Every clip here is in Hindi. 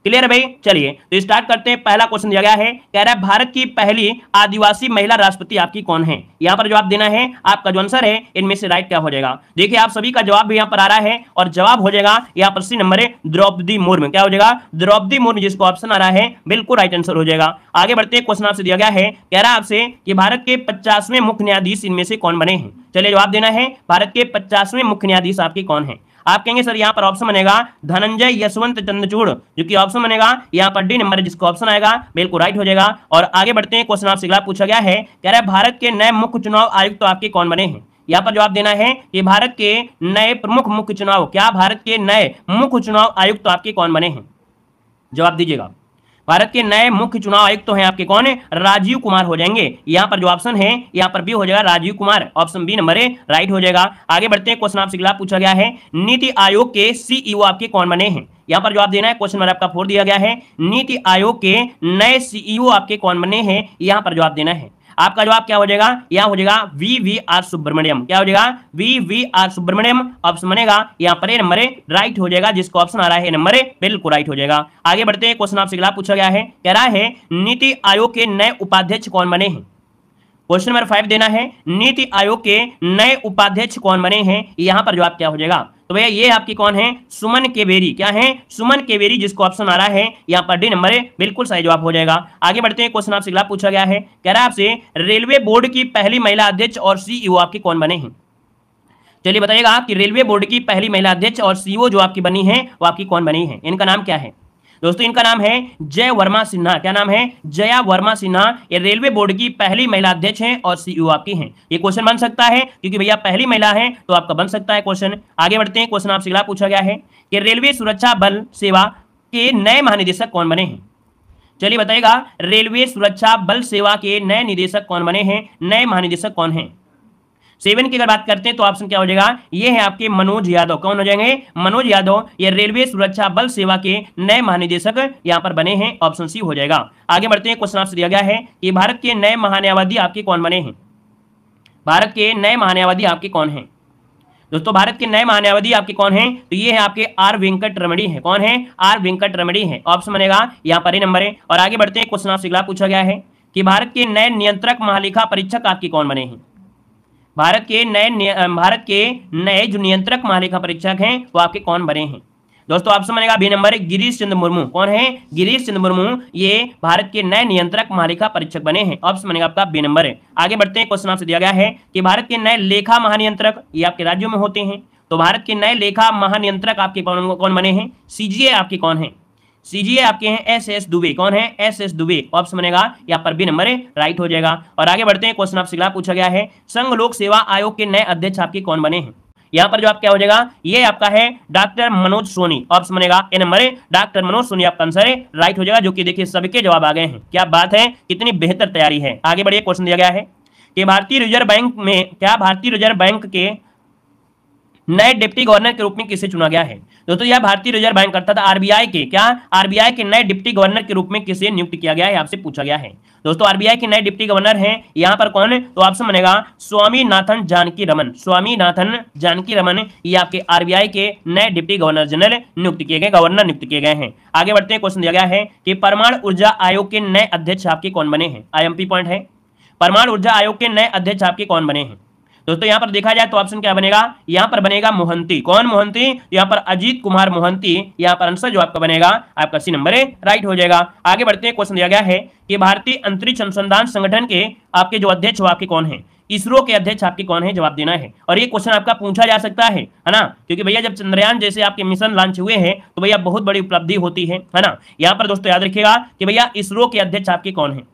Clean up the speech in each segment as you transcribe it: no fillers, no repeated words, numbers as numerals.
क्लियर है भाई। चलिए तो स्टार्ट करते हैं। पहला क्वेश्चन दिया गया है, कह रहा है भारत की पहली आदिवासी महिला राष्ट्रपति आपकी कौन है। यहां पर जवाब देना है। आपका जो आंसर है इनमें से राइट क्या हो जाएगा। देखिए आप सभी का जवाब भी यहां पर आ रहा है और जवाब हो जाएगा यहां पर सी नंबर है द्रौपदी मुर्मू। क्या हो जाएगा, द्रौपदी मुर्मू, जिसको ऑप्शन आ रहा है बिल्कुल राइट आंसर हो जाएगा। आगे बढ़ते हैं। क्वेश्चन आपसे दिया गया है, कह रहा है आपसे कि भारत के 50वें मुख्य न्यायाधीश इनमें से कौन बने हैं। चलिए जवाब देना है, भारत के 50वें मुख्य न्यायाधीश आपके कौन है। आप कहेंगे सर यहां पर ऑप्शन बनेगा धनंजय यशवंत चंद्रचूड़, जो कि ऑप्शन बनेगा यहां पर डी नंबर, जिसको ऑप्शन आएगा बिल्कुल राइट हो जाएगा। और आगे बढ़ते हैं। क्वेश्चन आपसे अगला पूछा गया है, कह रहा है भारत के नए मुख्य चुनाव आयुक्त तो आपके कौन बने हैं। यहां पर जवाब देना है कि भारत के नए प्रमुख मुख्य चुनाव, क्या भारत के नए मुख्य चुनाव आयुक्त तो आपके कौन बने हैं, जवाब दीजिएगा। भारत के नए मुख्य चुनाव आयुक्त तो हैं आपके कौन है, राजीव कुमार हो जाएंगे। यहां पर जो ऑप्शन है यहां पर बी हो जाएगा Rajiv Kumar, option B number है राइट हो जाएगा। आगे बढ़ते हैं। क्वेश्चन आपसे अगला पूछा गया है, नीति आयोग के सीईओ आपके कौन बने हैं। यहां पर जवाब देना है। क्वेश्चन नंबर आपका 4 दिया गया है, नीति आयोग के नए सीईओ आपके कौन बने हैं। यहां पर जवाब देना है। आपका जवाब क्या हो जाएगा, यहां हो जाएगा वीवीआर सुब्रमण्यम। क्या हो जाएगा, वीवीआर सुब्रमण्यम, ऑप्शन बनेगा यहां पर ए नंबर राइट हो जाएगा, जिसको ऑप्शन आ रहा है नंबर बिल्कुल राइट हो जाएगा। आगे बढ़ते हैं। क्वेश्चन आपसे अगला पूछा गया है, कह रहा है नीति आयोग के नए उपाध्यक्ष कौन बने हैं। क्वेश्चन नंबर 5 देना है, नीति आयोग के नए उपाध्यक्ष कौन बने हैं। यहां पर जवाब क्या हो जाएगा, तो भैया ये आपकी कौन है, सुमन केवेरी। क्या है, सुमन केवेरी, जिसको ऑप्शन आ रहा है यहां पर डी नंबर बिल्कुल सही जवाब हो जाएगा। आगे बढ़ते हैं। क्वेश्चन आपसे अगला पूछा गया है, कह रहा है आपसे रेलवे बोर्ड की पहली महिला अध्यक्ष और सीईओ आपके कौन बने हैं। चलिए बताइएगा कि रेलवे बोर्ड की पहली महिला अध्यक्ष और सीईओ जो आपकी बनी है वो आपकी कौन बनी है। इनका नाम क्या है दोस्तों, इनका नाम है जय वर्मा सिन्हा। क्या नाम है, जया वर्मा सिन्हा। ये रेलवे बोर्ड की पहली महिला अध्यक्ष हैं और सीईओ आपकी हैं। ये क्वेश्चन बन सकता है क्योंकि भैया पहली महिला है तो आपका बन सकता है क्वेश्चन। आगे बढ़ते हैं। क्वेश्चन आपसे अगला पूछा गया है कि रेलवे सुरक्षा बल सेवा के नए महानिदेशक कौन बने हैं। चलिए बताइएगा, रेलवे सुरक्षा बल सेवा के नए निदेशक कौन बने हैं, नए महानिदेशक कौन है। 7 की अगर बात करते हैं तो ऑप्शन क्या हो जाएगा, ये है आपके मनोज यादव। कौन हो जाएंगे, मनोज यादव। ये रेलवे सुरक्षा बल सेवा के नए महानिदेशक यहां पर बने हैं, ऑप्शन सी हो जाएगा। आगे बढ़ते हैं। क्वेश्चन आपसे दिया गया है कि भारत के नए महान्यायवादी आपके कौन बने हैं। भारत के नए महान्यायवादी आपके कौन हैं दोस्तों, भारत के नए महान्यायवादी आपके कौन हैं, तो ये है आपके आर वेंकट रमणी है। कौन है, आर वेंकट रमणी है, ऑप्शन बनेगा यहाँ पर ही नंबर है। और आगे बढ़ते हैं। क्वेश्चन आपसे अगला पूछा गया है कि भारत के नए नियंत्रक महालेखा परीक्षक आपके कौन बने हैं। भारत के नए जो नियंत्रक महालेखा परीक्षक हैं वो आपके कौन बने हैं दोस्तों, ऑप्शन बनेगा बी नंबर गिरीश चंद्र मुर्मू। कौन है, गिरीश चंद्र मुर्मू, ये भारत के नए नियंत्रक महालेखा परीक्षक बने हैं, ऑप्शन बनेगा आपका बी नंबर है। आगे बढ़ते हैं। क्वेश्चन आपसे दिया गया है कि भारत के नए लेखा महानियंत्रक ये आपके राज्यों में होते हैं, तो भारत के नए लेखा महानियंत्रक आपके कौन बने हैं। सीजीए आपके कौन है, सीजीए आपके हैं एस दुबे। कौन है, एस दुबे, ऑप्शन बनेगा यहाँ पर बी नंबर राइट हो जाएगा। और आगे बढ़ते हैं। क्वेश्चन आपसे अगला पूछा गया है, संघ लोक सेवा आयोग के नए अध्यक्ष आपके कौन बने हैं। यहाँ पर जो आप क्या हो जाएगा, ये आपका है डॉक्टर मनोज सोनी, ऑप्शन बनेगा ए नंबर डॉक्टर मनोज सोनी आपका आंसर राइट हो जाएगा, जो कि देखिए सबके जवाब आ गए हैं। क्या बात है, कितनी बेहतर तैयारी है। आगे बढ़िए। क्वेश्चन दिया गया है कि भारतीय रिजर्व बैंक में, क्या भारतीय रिजर्व बैंक के नए डिप्टी गवर्नर के रूप में किसे चुना गया है। दोस्तों यह भारतीय रिजर्व बैंक अर्थात आरबीआई के, क्या आरबीआई के नए डिप्टी गवर्नर के रूप में किसे नियुक्त किया गया है, आपसे पूछा गया है। दोस्तों आरबीआई के नए डिप्टी गवर्नर हैं यहाँ पर कौन, तो ऑप्शन बनेगा स्वामीनाथन जानकी रमन। स्वामीनाथन जानकी रमन ये आपके आरबीआई के नए डिप्टी गवर्नर जनरल नियुक्त किए गए, गवर्नर नियुक्त किए गए हैं। आगे बढ़ते हैं। क्वेश्चन दिया गया है कि परमाणु ऊर्जा आयोग के नए अध्यक्ष आपके कौन बने हैं। आईएमपी पॉइंट है, परमाणु ऊर्जा आयोग के नए अध्यक्ष आपके कौन बने हैं। दोस्तों यहां पर देखा जाए तो ऑप्शन क्या बनेगा, यहां पर बनेगा मोहंती। कौन मोहंती, यहां पर अजीत कुमार मोहंती, यहां पर आंसर जो आपका बनेगा आपका सी नंबर राइट हो जाएगा। आगे बढ़ते हैं। क्वेश्चन दिया गया है कि भारतीय अंतरिक्ष अनुसंधान संगठन के आपके जो अध्यक्ष आपके कौन है, इसरो के अध्यक्ष आपके कौन है, जवाब देना है। और ये क्वेश्चन आपका पूछा जा सकता है ना, क्योंकि भैया जब चंद्रयान जैसे आपके मिशन लॉन्च हुए हैं तो भैया बहुत बड़ी उपलब्धि होती है ना। यहाँ पर दोस्तों याद रखिएगा कि भैया इसरो के अध्यक्ष आपके कौन है।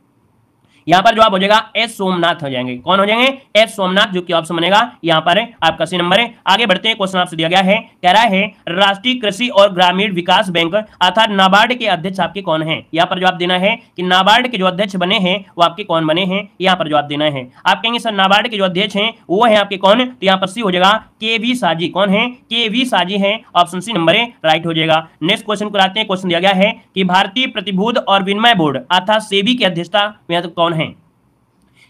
यहाँ पर जवाब हो जाएगा एस सोमनाथ हो जाएंगे। कौन हो जाएंगे, एस सोमनाथ, जो कि ऑप्शन बनेगा यहाँ पर आपका सी नंबर है। आगे बढ़ते हैं। क्वेश्चन आपसे दिया गया है, कह रहा है राष्ट्रीय कृषि और ग्रामीण विकास बैंक अर्थात नाबार्ड के अध्यक्ष आपके कौन हैं। यहाँ पर जवाब देना है कि नाबार्ड के जो अध्यक्ष बने हैं वो आपके कौन बने हैं, यहाँ पर जवाब देना है। आप कहेंगे सर नाबार्ड के जो अध्यक्ष हैं वो है आपके कौन, तो यहाँ पर सी हो जाएगा के वी साजी। कौन है, के वी साजी है, ऑप्शन सी नंबर राइट हो जाएगा। नेक्स्ट क्वेश्चन को आते हैं। क्वेश्चन दिया गया है कि भारतीय प्रतिभूति और विनिमय बोर्ड अर्थात सेबी की अध्यक्षता में कौन है।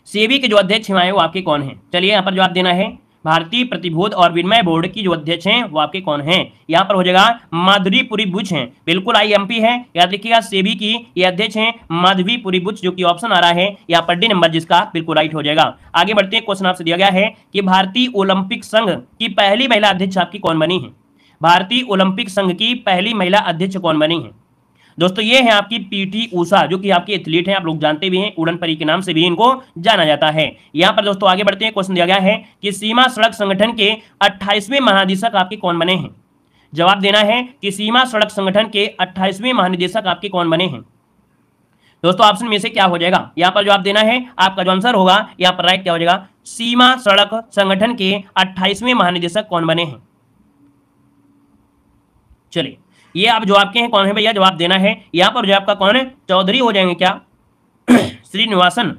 सेबी के जो अध्यक्ष हैं वो आपके कौन हैं, चलिए यहाँ पर जवाब देना है। भारतीय प्रतिभूति और विनिमय बोर्ड की जो अध्यक्ष हैं वो आपके कौन हैं? यहाँ पर हो जाएगा माधवीपुरी बुच हैं, बिल्कुल आईएमपी है, याद रखिएगा। सेबी की ये अध्यक्ष हैं माधवीपुरी बुच, जो कि ऑप्शन आ रहा है यहाँ पर डी नंबर, जिसका बिल्कुल राइट हो जाएगा। आगे बढ़ते हैं, क्वेश्चन आपसे दिया गया है कि भारतीय ओलंपिक संघ की पहली महिला अध्यक्ष आपकी कौन बनी है? भारतीय ओलंपिक संघ की पहली महिला अध्यक्ष कौन बनी है? दोस्तों ये है आपकी पीटी ऊषा, जो कि आपकी एथलीट हैं, आप लोग जानते भी हैं, उड़न परी के नाम से भी इनको जाना जाता है। यहाँ पर दोस्तों आगे बढ़ते हैं, क्वेश्चन दिया गया है कि सीमा सड़क संगठन के 28वें महानिदेशक आपके कौन बने हैं? जवाब देना है कि सीमा सड़क संगठन के 28वें महानिदेशक आपके कौन बने हैं? दोस्तों ऑप्शन में से क्या हो जाएगा? यहाँ पर जवाब देना है, आपका जो आंसर होगा यहाँ पर राइट क्या हो जाएगा? सीमा सड़क संगठन के 28वें महानिदेशक कौन बने हैं? चलिए, ये आप जो आपके हैं कौन है भैया? जवाब देना है। यहाँ पर जो आपका कौन है? चौधरी हो जाएंगे क्या? श्रीनिवासन,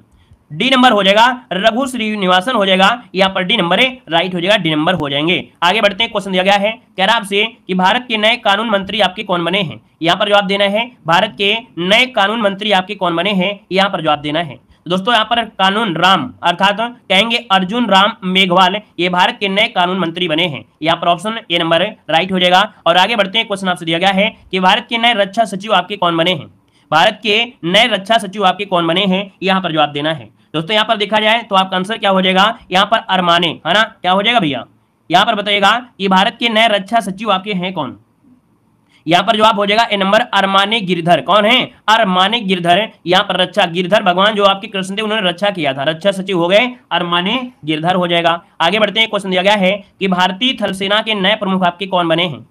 डी नंबर हो जाएगा। रघु श्रीनिवासन हो जाएगा, यहाँ पर डी नंबर है, राइट हो जाएगा, डी नंबर हो जाएंगे। आगे बढ़ते हैं, क्वेश्चन दिया गया है, कह रहा आपसे कि भारत के नए कानून मंत्री आपके कौन बने हैं? यहाँ पर जवाब देना है, भारत के नए कानून मंत्री आपके कौन बने हैं? यहाँ पर जवाब देना है। दोस्तों यहाँ पर कानून राम अर्थात कहेंगे अर्जुन राम मेघवाल, ये भारत के नए कानून मंत्री बने हैं। यहाँ पर ऑप्शन ए नंबर राइट हो जाएगा। और आगे बढ़ते हैं, क्वेश्चन आपसे दिया गया है कि भारत के नए रक्षा सचिव आपके कौन बने हैं? भारत के नए रक्षा सचिव आपके कौन बने हैं? यहाँ पर जवाब देना है। दोस्तों यहाँ पर देखा जाए तो आपका आंसर क्या हो जाएगा? यहाँ पर अरमाने, है ना? क्या हो जाएगा भैया? यहाँ पर बताइएगा कि भारत के नए रक्षा सचिव आपके हैं कौन? यहाँ पर जवाब हो जाएगा ए नंबर, अरमाने गिरधर। कौन है? अरमाने गिरधर। यहाँ पर रक्षा गिरधर भगवान जो आपके कृष्ण थे, उन्होंने रक्षा किया था, रक्षा सचिव हो गए अरमाने गिरधर हो जाएगा। आगे बढ़ते हैं, क्वेश्चन दिया गया है कि भारतीय थल सेना के नए प्रमुख आपके कौन बने हैं?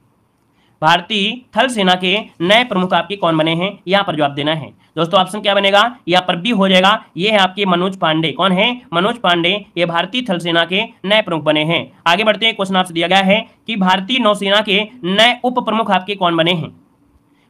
भारतीय थल सेना के नए प्रमुख आपके कौन बने हैं? यहाँ पर जवाब देना है। दोस्तों ऑप्शन क्या बनेगा? यहाँ पर बी हो जाएगा, ये है आपके मनोज पांडे। कौन है? मनोज पांडे, ये भारतीय थल सेना के नए प्रमुख बने हैं। आगे बढ़ते हैं, क्वेश्चन आपसे दिया गया है कि भारतीय नौसेना के नए उप प्रमुख आपके कौन बने हैं?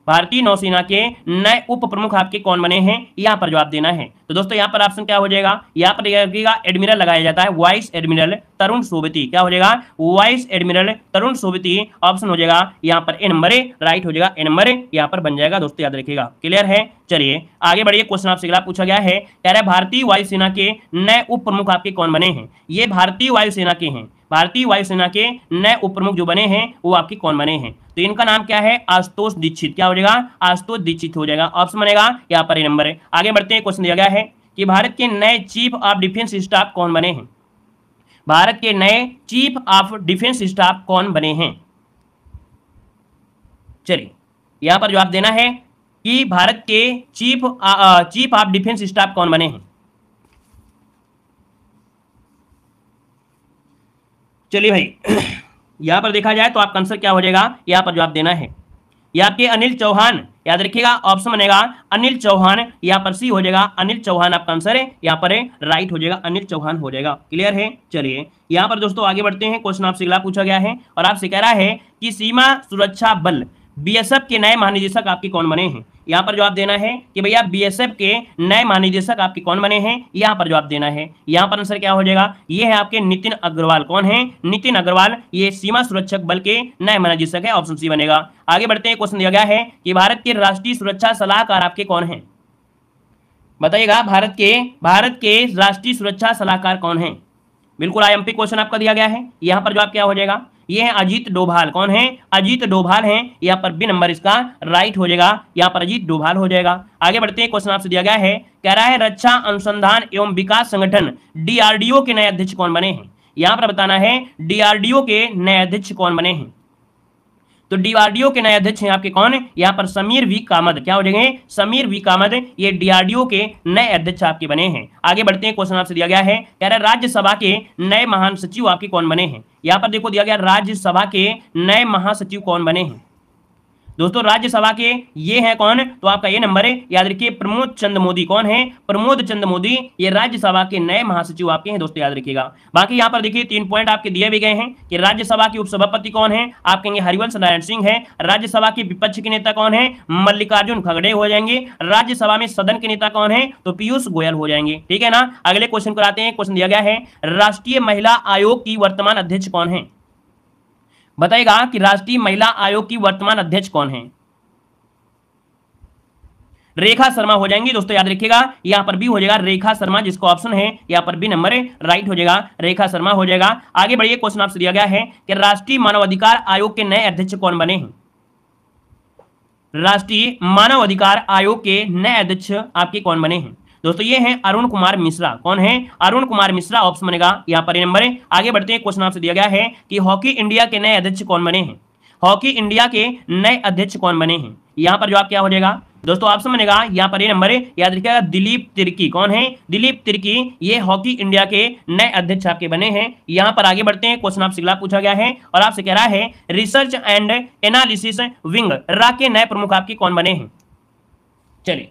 भारतीय नौसेना के नए उप प्रमुख आपके कौन बने हैं? यहाँ पर जवाब देना है। तो दोस्तों यहाँ पर ऑप्शन क्या हो जाएगा? यहाँ पर एडमिरल लगाया जाता है, वाइस एडमिरल तरुण सोबती। क्या हो जाएगा? वाइस एडमिरल तरुण सोबती ऑप्शन हो जाएगा यहाँ पर ए नंबर, राइट हो जाएगा, ए नंबर यहाँ पर बन जाएगा। दोस्तों याद रखिएगा, क्लियर है? चलिए आगे बढ़िए, क्वेश्चन आपसे अगला पूछा गया है, कह रहा है भारतीय वायुसेना के नए उप प्रमुख आपके कौन बने हैं? ये भारतीय वायुसेना के हैं, भारतीय वायुसेना के नए उप प्रमुख जो बने हैं वो आपके कौन बने हैं? तो इनका नाम क्या है? आशुतोष दीक्षित। क्या हो जाएगा? आशुतोष दीक्षित हो जाएगा, ऑप्शन बनेगा यहाँ पर ए नंबर है। आगे बढ़ते हैं, क्वेश्चन दिया गया है कि भारत के नए चीफ ऑफ डिफेंस स्टाफ कौन बने हैं? भारत के नए चीफ ऑफ डिफेंस स्टाफ कौन बने हैं? चलिए यहां पर जवाब देना है कि भारत के चीफ ऑफ डिफेंस स्टाफ कौन बने हैं? चलिए भाई यहां पर देखा जाए तो आपका आंसर क्या हो जाएगा? यहां पर जवाब देना है, ये आपके अनिल चौहान। याद रखिएगा, ऑप्शन बनेगा अनिल चौहान, यहाँ पर सी हो जाएगा, अनिल चौहान आपका आंसर है, यहाँ पर राइट हो जाएगा, अनिल चौहान हो जाएगा। क्लियर है? चलिए यहाँ पर दोस्तों आगे बढ़ते हैं, क्वेश्चन आपसे अगला पूछा गया है और आपसे कह रहा है कि सीमा सुरक्षा बल बीएसएफ के नए महानिदेशक आपके कौन बने हैं? यहाँ पर जवाब देना है कि भैया बीएसएफ के नए महानिदेशक आपके कौन बने हैं? यहाँ पर जवाब देना है। यहाँ पर आंसर क्या हो जाएगा? ये है आपके नितिन अग्रवाल। कौन है? नितिन अग्रवाल, ये सीमा सुरक्षक बल के नए महानिदेशक है, ऑप्शन सी बनेगा। आगे बढ़ते हैं, क्वेश्चन दिया गया है कि भारत के राष्ट्रीय सुरक्षा सलाहकार आपके कौन है? बताइएगा, भारत के राष्ट्रीय सुरक्षा सलाहकार कौन है? बिल्कुल आईएमपी क्वेश्चन आपका दिया गया है। यहाँ पर जवाब क्या हो जाएगा? ये है अजीत डोभाल। कौन है? अजीत डोभाल हैं, यहाँ पर बी नंबर इसका राइट हो जाएगा, यहाँ पर अजीत डोभाल हो जाएगा। आगे बढ़ते हैं, क्वेश्चन आपसे दिया गया है, कह रहा है रक्षा अनुसंधान एवं विकास संगठन डीआरडीओ के नए अध्यक्ष कौन बने हैं? यहाँ पर बताना है डीआरडीओ के नए अध्यक्ष कौन बने हैं। तो डीआरडीओ के नए अध्यक्ष हैं आपके कौन? यहाँ पर समीर वी कामत। क्या हो जाएंगे? समीर वी कामत, ये डीआरडीओ के नए अध्यक्ष आपके बने हैं। आगे बढ़ते हैं, क्वेश्चन आपसे दिया गया है, कह रहा है राज्यसभा के नए महासचिव आपके कौन बने हैं? यहाँ पर देखो दिया गया राज्यसभा के नए महासचिव कौन बने हैं? दोस्तों राज्यसभा के ये हैं कौन? तो आपका ये नंबर है, याद रखिए प्रमोद चंद्र मोदी। कौन है? प्रमोद चंद्र मोदी, ये राज्यसभा के नए महासचिव आपके हैं। दोस्तों याद रखिएगा। बाकी यहाँ पर देखिए 3 पॉइंट आपके दिए भी गए हैं कि राज्यसभा के उपसभापति कौन है? आप कहेंगे हरिवंश नारायण सिंह है। राज्यसभा के विपक्ष के नेता कौन है? मल्लिकार्जुन खड़गे हो जाएंगे। राज्यसभा में सदन के नेता कौन है? तो पीयूष गोयल हो जाएंगे। ठीक है ना? अगले क्वेश्चन को आते हैं। क्वेश्चन दिया गया है, राष्ट्रीय महिला आयोग की वर्तमान अध्यक्ष कौन है? बताइएगा कि राष्ट्रीय महिला आयोग की वर्तमान अध्यक्ष कौन है? रेखा शर्मा हो जाएंगी दोस्तों, याद रखिएगा यहां पर भी हो जाएगा रेखा शर्मा, जिसको ऑप्शन है यहां पर बी नंबर राइट हो जाएगा, रेखा शर्मा हो जाएगा। आगे बढ़िए, क्वेश्चन आपसे दिया गया है कि राष्ट्रीय मानवाधिकार आयोग के नए अध्यक्ष कौन बने हैं? राष्ट्रीय मानवाधिकार आयोग के नए अध्यक्ष आपके कौन बने हैं? दोस्तों ये हैं अरुण कुमार मिश्रा। कौन है? अरुण कुमार मिश्रा ऑप्शन बनेगा यहां पर नंबर है। आगे बढ़ते हैं, क्वेश्चन आपसे दिया गया है कि हॉकी इंडिया के नए अध्यक्ष कौन बने हैं? हॉकी इंडिया के नए अध्यक्ष कौन बने हैं? यहां पर जवाब क्या हो जाएगा दोस्तों? ऑप्शन बनेगा यहां पर ये नंबर है, याद रखिएगा दिलीप तिर्की। कौन है? दिलीप तिर्की, ये हॉकी इंडिया के नए अध्यक्ष आपके बने हैं। यहां पर आगे बढ़ते हैं, क्वेश्चन आपसे अगला पूछा गया है और आपसे कह रहा है रिसर्च एंड एनालिसिस विंग रा के नए प्रमुख आपके कौन बने हैं? चलिए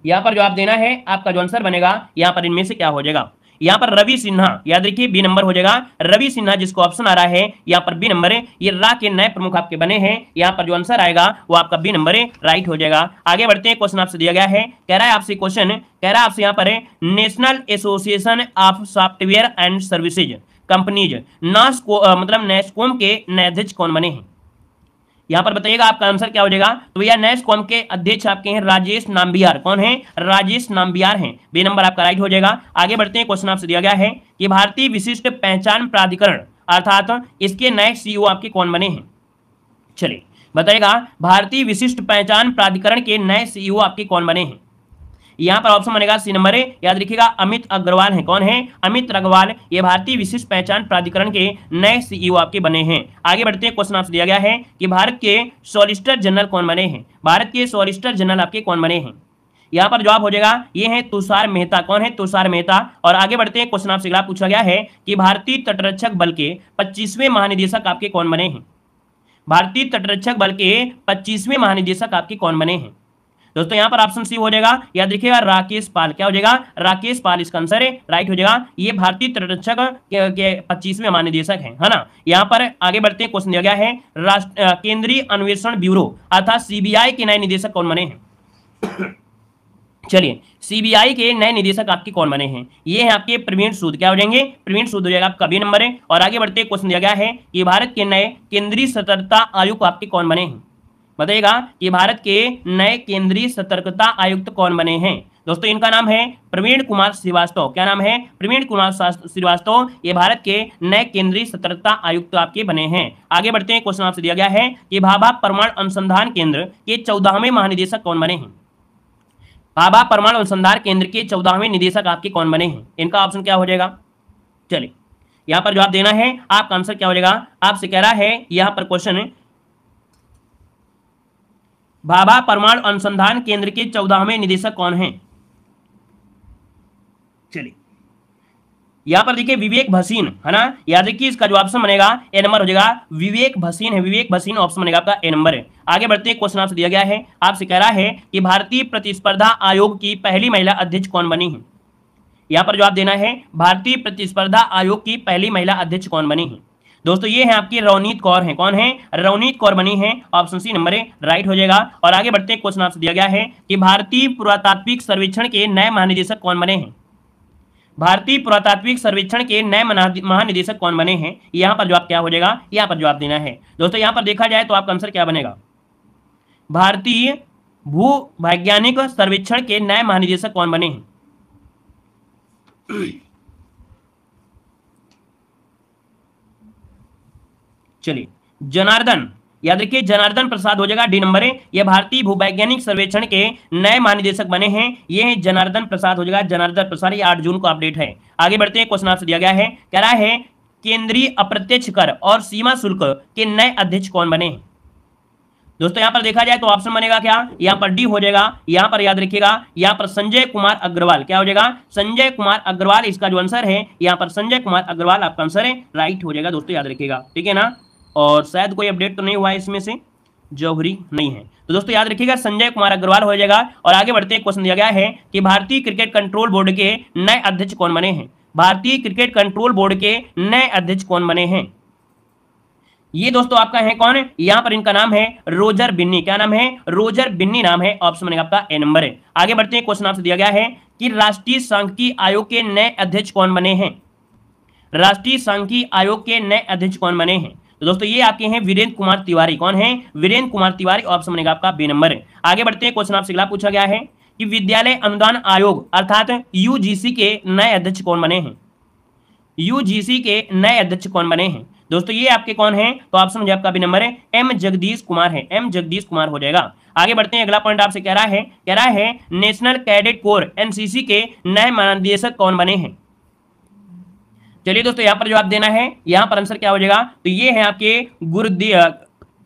यहां पर जवाब देना है, आपका जो आंसर बनेगा यहां पर इनमें से क्या हो जाएगा? यहां पर रवि सिन्हा, याद रखिए बी नंबर हो जाएगा रवि सिन्हा, जिसको ऑप्शन आ रहा है यहां पर बी नंबर है। ये रा के नए प्रमुख आपके बने हैं, यहां पर जो आंसर आएगा वो आपका बी नंबर है राइट हो जाएगा। आगे बढ़ते हैं, क्वेश्चन आपसे दिया गया है, कह रहा है आपसे क्वेश्चन, कह रहा है आपसे यहां पर है national association of software and services companies मतलब नेस्कॉम के नए अध्यक्ष कौन बने हैं? यहां पर बताइएगा आपका आंसर क्या हो जाएगा? तो भैया नेस्कॉम के अध्यक्ष आपके हैं राजेश नाम्बियार। कौन है? राजेश नाम्बियार हैं, बी नंबर आपका राइट हो जाएगा। आगे बढ़ते हैं, क्वेश्चन आपसे दिया गया है कि भारतीय विशिष्ट पहचान प्राधिकरण अर्थात इसके नए सीईओ आपके कौन बने हैं? चलिए बताइएगा भारतीय विशिष्ट पहचान प्राधिकरण के नए सीईओ आपके कौन बने हैं? यहां पर ऑप्शन बनेगा सी नंबर है, याद रखिएगा अमित अग्रवाल है। कौन है? अमित अग्रवाल, ये भारतीय विशिष्ट पहचान प्राधिकरण के नए सीईओ आपके बने हैं। आगे बढ़ते हैं, क्वेश्चन आपसे दिया गया है कि भारत के सॉलिसिटर जनरल कौन बने हैं? भारत के सॉलिसिटर जनरल आपके कौन बने हैं? यहां पर जवाब हो जाएगा ये है तुषार मेहता। कौन है? तुषार मेहता। और आगे बढ़ते हैं, क्वेश्चन आपसे अगला पूछा गया है कि भारतीय तटरक्षक बल के 25वें महानिदेशक आपके कौन बने हैं? भारतीय तटरक्षक बल के 25वें महानिदेशक आपके कौन बने हैं? दोस्तों यहां पर ऑप्शन सी हो जाएगा, याद रखिएगा राकेश पाल। क्या हो जाएगा? राकेश पाल इसका आंसर है राइट हो जाएगा। ये भारतीय तटरक्षक के 25वें महानिदेशक हैं, है ना। यहां पर आगे बढ़ते हैं, क्वेश्चन दिया गया है केंद्रीय अन्वेषण ब्यूरो अर्थात सीबीआई के नए निदेशक कौन बने हैं? चलिए सीबीआई के नए निदेशक आपके कौन बने हैं? ये हैं आपके प्रवीण सूद। क्या हो जाएंगे? प्रवीण सूद हो जाएगा आपका बी नंबर है। और आगे बढ़ते हैं, क्वेश्चन दिया गया है कि भारत के नए केंद्रीय सतर्कता आयुक्त आपके कौन बने हैं? बताइएगा कि भारत के नए केंद्रीय सतर्कता आयुक्त कौन बने हैं? दोस्तों इनका नाम है प्रवीण कुमार श्रीवास्तव। क्या नाम है? प्रवीण कुमार श्रीवास्तव, ये भारत के नए केंद्रीय सतर्कता आयुक्त आपके बने हैं। आगे बढ़ते हैं, क्वेश्चन आपसे दिया गया है कि भाभा परमाणु अनुसंधान केंद्र के 14वें महानिदेशक कौन बने हैं? भाभा परमाणु अनुसंधान केंद्र के 14वें निदेशक आपके कौन बने हैं? इनका ऑप्शन क्या हो जाएगा? चलिए यहां पर जवाब देना है, आपका आंसर क्या हो जाएगा? आपसे कह रहा है यहां पर क्वेश्चन भाभा परमाणु अनुसंधान केंद्र के 14वें निदेशक कौन हैं? चलिए यहां पर देखिए विवेक भसीन, है ना। याद रखिए इसका जो ऑप्शन बनेगा ए नंबर हो जाएगा, विवेक भसीन है, विवेक भसीन ऑप्शन बनेगा आपका ए नंबर है। आगे बढ़ते हैं, क्वेश्चन आपसे दिया गया है, आपसे कह रहा है कि भारतीय प्रतिस्पर्धा आयोग की पहली महिला अध्यक्ष कौन बनी है? यहां पर जवाब देना है भारतीय प्रतिस्पर्धा आयोग की पहली महिला अध्यक्ष कौन बनी है? दोस्तों ये है आपकी रवनीत कौर है। कौन है? रवनीत कौर बनी है, ऑप्शन सी नंबर है राइट हो जाएगा। और आगे बढ़ते हैं, क्वेश्चन आपसे दिया गया है कि भारतीय पुरातात्विक सर्वेक्षण के नए महानिदेशक कौन बने हैं? भारतीय पुरातात्विक सर्वेक्षण के नए महानिदेशक कौन बने हैं? यहां पर जवाब क्या हो जाएगा? यहां पर जवाब देना है। दोस्तों यहां पर देखा जाए तो आपका आंसर क्या बनेगा? भारतीय भू वैज्ञानिक सर्वेक्षण के नए महानिदेशक कौन बने हैं? चलिए जनार्दन, याद रखिए जनार्दन प्रसाद हो जाएगा, डी नंबर है। यह भारतीय भूवैज्ञानिक सर्वेक्षण के नए महानिदेशक बने हैं, ये हैं जनार्दन प्रसाद हो जाएगा, जनार्दन प्रसाद। ये 8 जून को अपडेट है। आगे बढ़ते हैं, क्वेश्चन आपसे दिया गया है, कह रहा है केंद्रीय अप्रत्यक्ष कर और सीमा शुल्क के नए अध्यक्ष कौन बने हैं? दोस्तों यहां पर देखा जाए तो ऑप्शन बनेगा क्या? यहां पर डी हो जाएगा। यहां पर याद रखिएगा, यहां पर संजय कुमार अग्रवाल। क्या हो जाएगा? संजय कुमार अग्रवाल इसका जो आंसर है, यहां पर संजय कुमार अग्रवाल आपका आंसर है राइट हो जाएगा। दोस्तों याद रखिएगा, ठीक है ना। और शायद कोई अपडेट तो नहीं हुआ है इसमें से, जौहरी नहीं है, तो दोस्तों याद रखिएगा संजय कुमार अग्रवाल हो जाएगा। और आगे बढ़ते हैं, क्वेश्चन दिया गया है कि भारतीय क्रिकेट कंट्रोल बोर्ड के नए अध्यक्ष कौन बने हैं? भारतीय क्रिकेट कंट्रोल बोर्ड के नए अध्यक्ष कौन बने हैं? ये दोस्तों आपका है कौन? यहां पर इनका नाम है रोजर बिन्नी। क्या नाम है? रोजर बिन्नी नाम है, ऑप्शन बनेगा आपका ए नंबर है। आगे बढ़ते हैं, क्वेश्चन आपसे दिया गया है कि राष्ट्रीय सांख्यिकी आयोग के नए अध्यक्ष कौन बने हैं? राष्ट्रीय सांख्यिकी आयोग के नए अध्यक्ष कौन बने हैं? तो दोस्तों ये आपके हैं वीरेंद्र कुमार तिवारी। कौन है? वीरेंद्र कुमार तिवारी। ऑप्शन बनेगा आपका बी नंबर। आगे बढ़ते हैं, क्वेश्चन आपसे अगला पूछा गया है कि विद्यालय अनुदान आयोग अर्थात यूजीसी के नए अध्यक्ष कौन बने हैं? यूजीसी के नए अध्यक्ष कौन बने हैं? दोस्तों ये आपके कौन है? तो ऑप्शन मुझे आपका बी नंबर है, एम जगदीश कुमार है। एम जगदीश कुमार हो जाएगा। आगे बढ़ते हैं, अगला पॉइंट आपसे कह रहा है नेशनल कैडेट कोर एनसीसी के नए महानिदेशक कौन बने हैं? चलिए दोस्तों यहाँ पर जवाब देना है, यहाँ पर आंसर क्या हो जाएगा? तो ये है आपके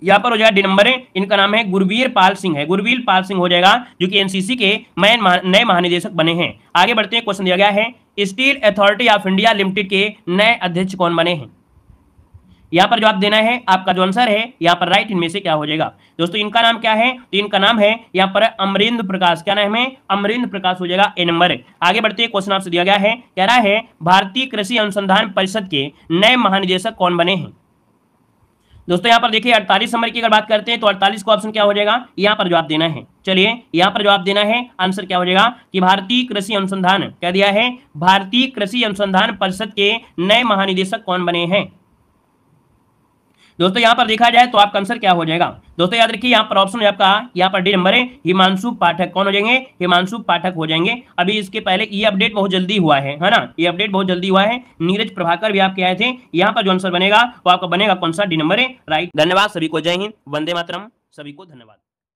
यहाँ पर हो जाएगा डी नंबर है, इनका नाम है गुरवीर पाल सिंह है। गुरवीर पाल सिंह हो जाएगा, जो कि एनसीसी के नए महानिदेशक बने हैं। आगे बढ़ते हैं, क्वेश्चन दिया गया है steel authority of India limited के नए अध्यक्ष कौन बने हैं? यहाँ पर जवाब देना है, आपका जो आंसर है यहाँ पर राइट इनमें से क्या हो जाएगा? दोस्तों इनका नाम क्या है? तो इनका नाम है यहाँ पर अमरेंद्र प्रकाश। क्या नाम है? अमरेंद्र प्रकाश हो जाएगा, ए नंबर। आगे बढ़ते हैं, क्वेश्चन आपसे दिया गया है, कह रहा है भारतीय कृषि अनुसंधान परिषद के नए महानिदेशक कौन बने हैं? दोस्तों यहाँ पर देखिए 48 नंबर की अगर बात करते हैं तो 48 का ऑप्शन क्या हो जाएगा? यहाँ पर जवाब देना है। चलिए यहाँ पर जवाब देना है, आंसर क्या हो जाएगा कि भारतीय कृषि अनुसंधान, क्या दिया है? भारतीय कृषि अनुसंधान परिषद के नए महानिदेशक कौन बने हैं? दोस्तों यहाँ पर देखा जाए तो आपका आंसर क्या हो जाएगा? दोस्तों याद रखिए यहाँ पर ऑप्शन आपका यहाँ पर डी नंबर है, हिमांशु पाठक। कौन हो जाएंगे? हिमांशु पाठक हो जाएंगे। अभी इसके पहले ये अपडेट बहुत जल्दी हुआ है ना, ये अपडेट बहुत जल्दी हुआ है। नीरज प्रभाकर भी आपके आए थे। यहाँ पर जो आंसर बनेगा वो आपका बनेगा कौन सा? डी नंबर है, राइट। धन्यवाद सभी को, जय हिंद, वंदे मातरम, सभी को धन्यवाद।